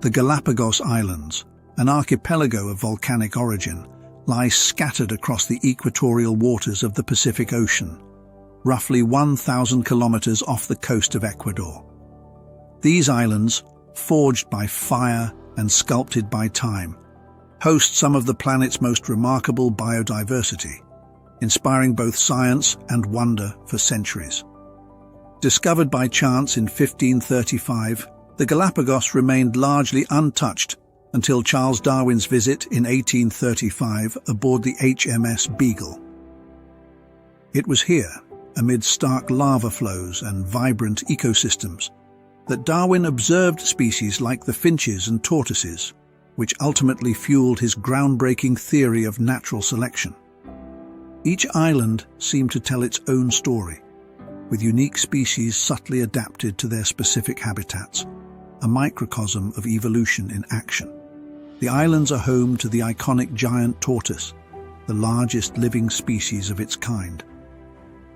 The Galápagos Islands, an archipelago of volcanic origin, lies scattered across the equatorial waters of the Pacific Ocean, roughly 1,000 kilometers off the coast of Ecuador. These islands, forged by fire and sculpted by time, host some of the planet's most remarkable biodiversity, inspiring both science and wonder for centuries. Discovered by chance in 1535, the Galápagos remained largely untouched until Charles Darwin's visit in 1835 aboard the HMS Beagle. It was here, amid stark lava flows and vibrant ecosystems, that Darwin observed species like the finches and tortoises, which ultimately fueled his groundbreaking theory of natural selection. Each island seemed to tell its own story, with unique species subtly adapted to their specific habitats, a microcosm of evolution in action. The islands are home to the iconic giant tortoise, the largest living species of its kind.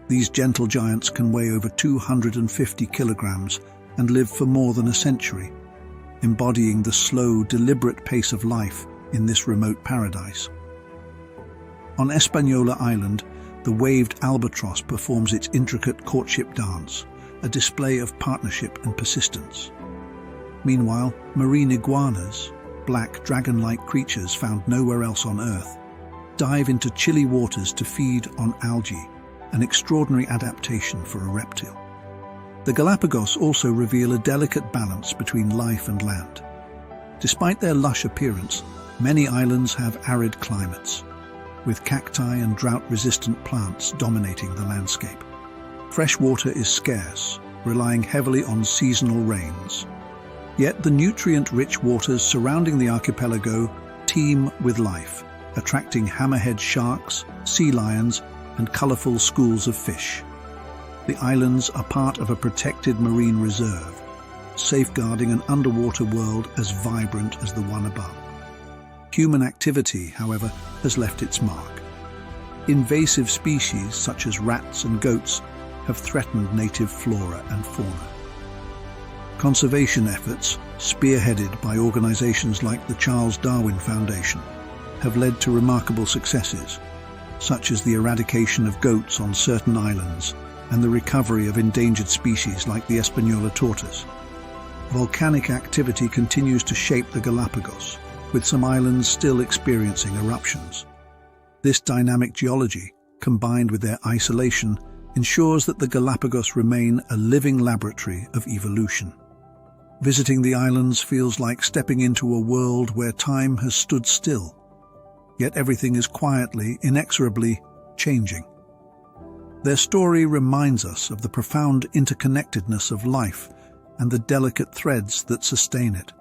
These gentle giants can weigh over 250 kilograms and live for more than a century, embodying the slow, deliberate pace of life in this remote paradise. On Hispaniola Island, the waved albatross performs its intricate courtship dance, a display of partnership and persistence. Meanwhile, marine iguanas, black dragon-like creatures found nowhere else on Earth, dive into chilly waters to feed on algae, an extraordinary adaptation for a reptile. The Galápagos also reveal a delicate balance between life and land. Despite their lush appearance, many islands have arid climates, with cacti and drought-resistant plants dominating the landscape. Fresh water is scarce, relying heavily on seasonal rains. Yet the nutrient-rich waters surrounding the archipelago teem with life, attracting hammerhead sharks, sea lions, and colorful schools of fish. The islands are part of a protected marine reserve, safeguarding an underwater world as vibrant as the one above. Human activity, however, has left its mark. Invasive species such as rats and goats have threatened native flora and fauna. Conservation efforts, spearheaded by organizations like the Charles Darwin Foundation, have led to remarkable successes, such as the eradication of goats on certain islands and the recovery of endangered species like the Hispaniola tortoise. Volcanic activity continues to shape the Galápagos, with some islands still experiencing eruptions. This dynamic geology, combined with their isolation, ensures that the Galápagos remain a living laboratory of evolution. Visiting the islands feels like stepping into a world where time has stood still, yet everything is quietly, inexorably changing. Their story reminds us of the profound interconnectedness of life and the delicate threads that sustain it.